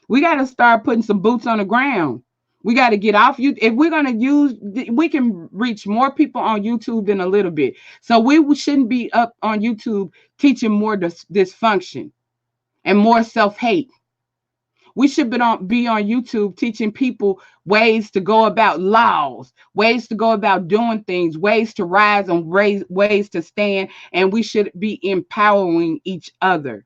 S3: We got to start putting some boots on the ground. We got to get off you. If we're going to we can reach more people on YouTube than a little bit. So we shouldn't be up on YouTube teaching more dysfunction and more self-hate. We should be on YouTube teaching people ways to go about laws, ways to go about doing things, ways to rise and ways to stand. And we should be empowering each other,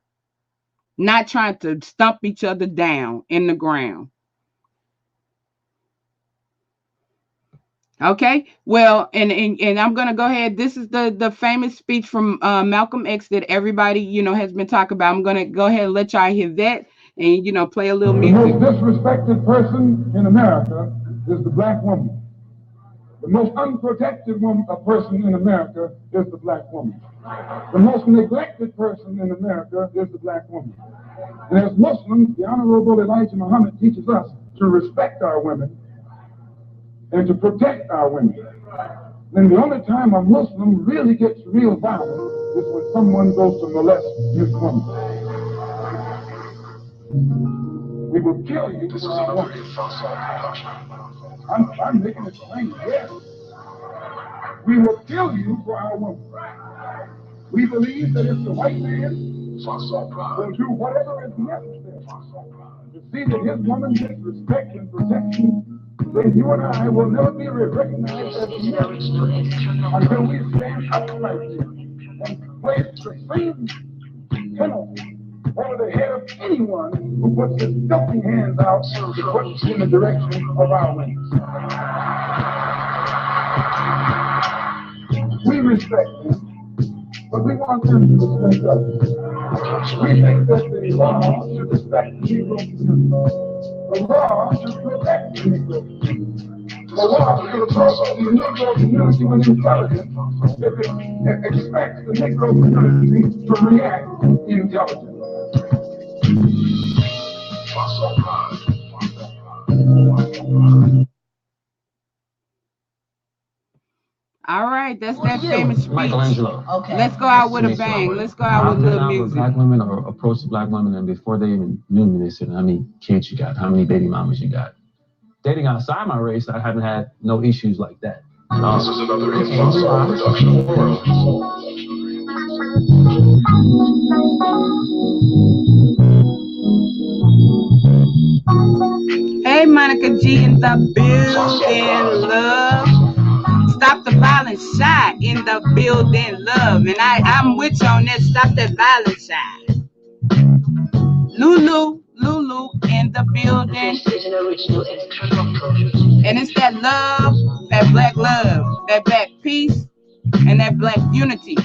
S3: not trying to stump each other down in the ground. Okay, well, and I'm going to go ahead. This is the famous speech from Malcolm X that everybody, has been talking about. I'm going to go ahead and let y'all hear that and, play a little music.
S4: The most disrespected person in America is the black woman. The most unprotected person in America is the black woman. The most neglected person in America is the black woman. And as Muslims, the Honorable Elijah Muhammad teaches us to respect our women and to protect our women. Then the only time a Muslim really gets real violent is when someone goes to molest his woman. We will kill you for our woman. I'm making it plain, yes. We will kill you for our woman. We believe that if the white man will do whatever is necessary to see that his woman gets respect and protection, then you and I will never be recognized as men until we stand uprightly and place the same penalty over the head of anyone who puts his filthy hands out to put in the direction of our women. We respect them, but we want them to respect us. We think that the law should respect the Negro. The law should protect the Negro. The law should approach the Negro community with intelligence if it expects the Negro community to react intelligently.
S3: All right, that's that famous speech.
S5: Michelangelo.
S3: Okay. Let's go out with a bang. Let's go out with a little music.
S5: Black women or approach black women, and before they even knew me, they said, "How many kids you got? How many baby mamas you got?" dating outside my race, I haven't had no issues like that.
S2: This is another Impossible production.
S3: Hey, Monica G in the building, love. Stop the violence, shy in the building, love. And I'm with you on that. Stop that violence, shy. Lulu in the building.
S1: This is an original instrumental.
S3: And it's that love, that black peace, and that black unity.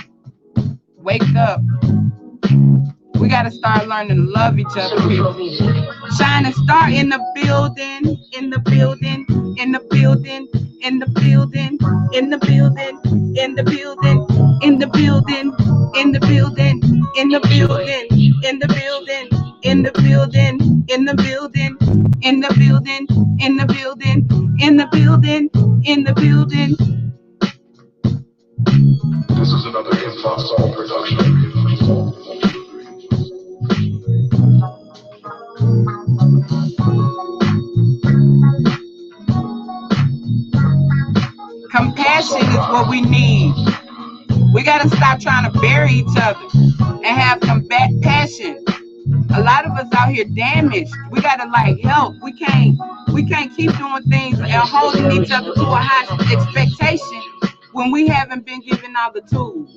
S3: Wake up. We got to start learning to love each other, people. Shining star in the building, in the building, in the building, in the building, in the building, in the building, in the building, in the building, in the building, in the building, in the building, in the building, in the building, in the building, in the building, in the building.
S2: This is another Impossible production.
S3: Compassion is what we need. We got to stop trying to bury each other and have compassion. A lot of us out here damaged. We got to like help. We can't keep doing things and holding each other to a high expectation when we haven't been given all the tools.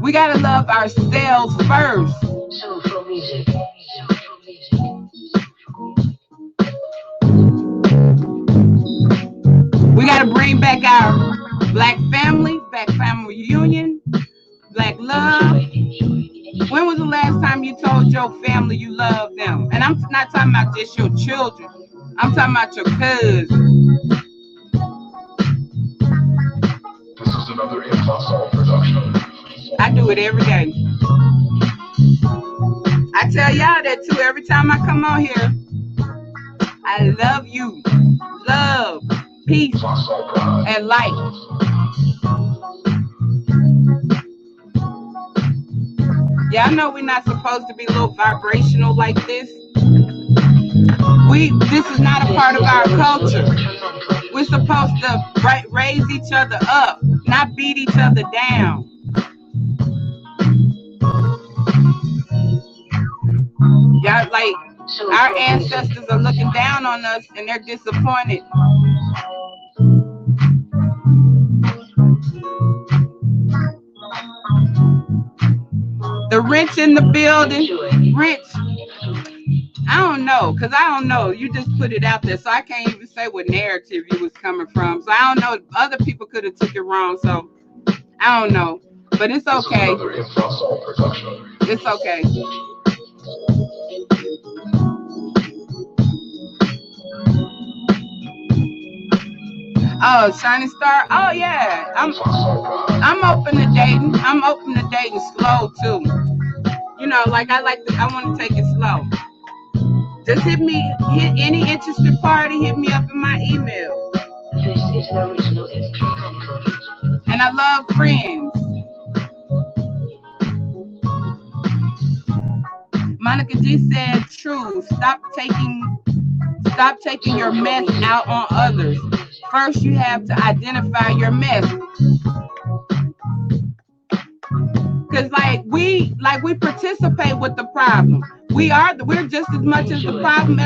S3: We got to love ourselves first.
S1: Soulful music.
S3: We got to bring back our black family reunion, black love. When was the last time you told your family you love them? And I'm not talking about just your children. I'm talking about your cousins.
S2: This is another Impossible production.
S3: I do it every day. I tell y'all that too every time I come on here. I love you. Love, peace, and light. Y'all know we're not supposed to be a little vibrational like this. This is not a part of our culture. We're supposed to raise each other up, not beat each other down. Y'all, like, our ancestors are looking down on us and they're disappointed. The rich in the building, rich. I don't know, because I don't know. You just put it out there, so I can't even say what narrative you was coming from. So I don't know. Other people could have took it wrong, so I don't know. But it's okay. It's okay. Oh, Shining Star. Oh yeah, I'm open to dating. I'm open to dating slow too. You know, like I want to take it slow. Just hit any interested party. Hit me up in my email.
S1: This is an original instrumental.
S3: And I love friends. Monica G said, "True. Stop taking your mess out on others. First, you have to identify your mess." Because we participate with the problem. We're just as much as the problem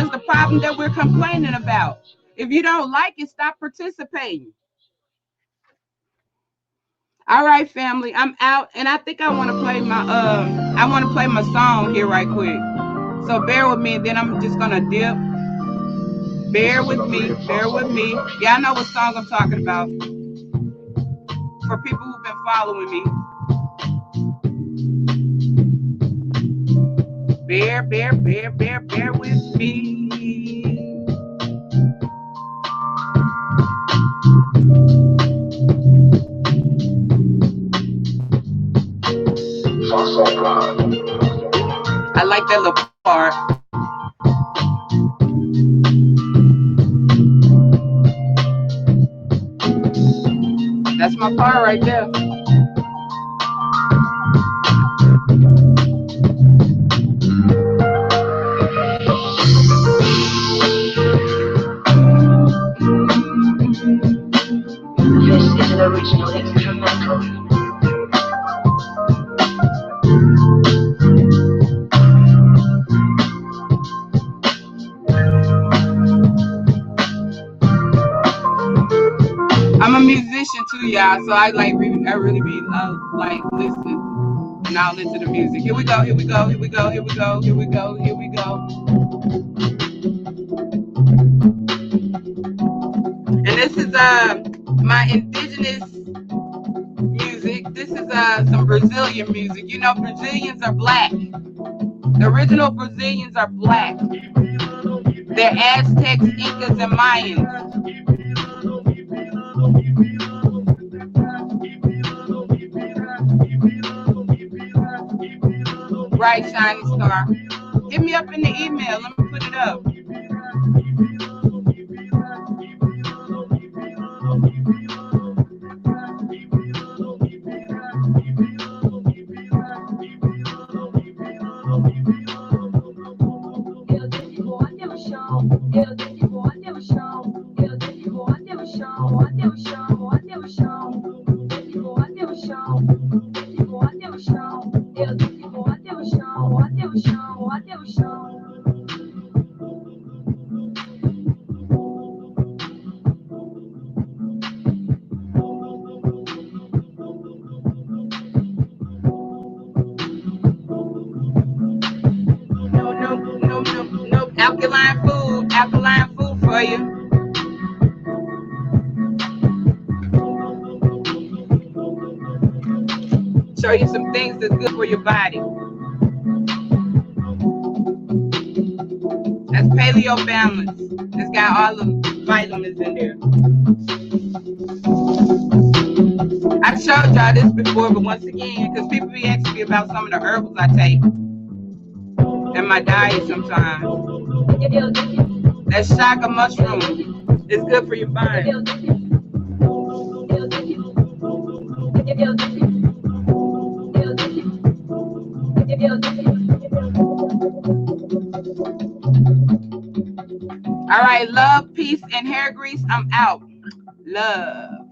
S3: that we're complaining about. If you don't like it, stop participating. All right, family, I'm out, and I think I want to play my song here right quick. So bear with me, and then I'm just gonna dip. Bear with me. Y'all know what song I'm talking about. For people who've been following me. Bear with me. I like that little part. That's my part right there. I'm a musician too, y'all. So I like I really be like listening now into the music. Here we go. Here we go. Here we go. Here we go. Here we go. Here we go. And this is my indigenous music. This is some Brazilian music. You know, Brazilians are black. The original Brazilians are black. They're Aztecs, Incas, and Mayans. Bright shining star. Hit me up in the email. Let me put it up. Nope. Alkaline food for you. Show you some things that's good for your body. That's Paleo Balance. It's got all the vitamins in there. I've showed y'all this before, but once again, because people be asking me about some of the herbals I take in my diet sometimes. That shaka mushroom is good for your body. All right, love, peace, and hair grease. I'm out. Love.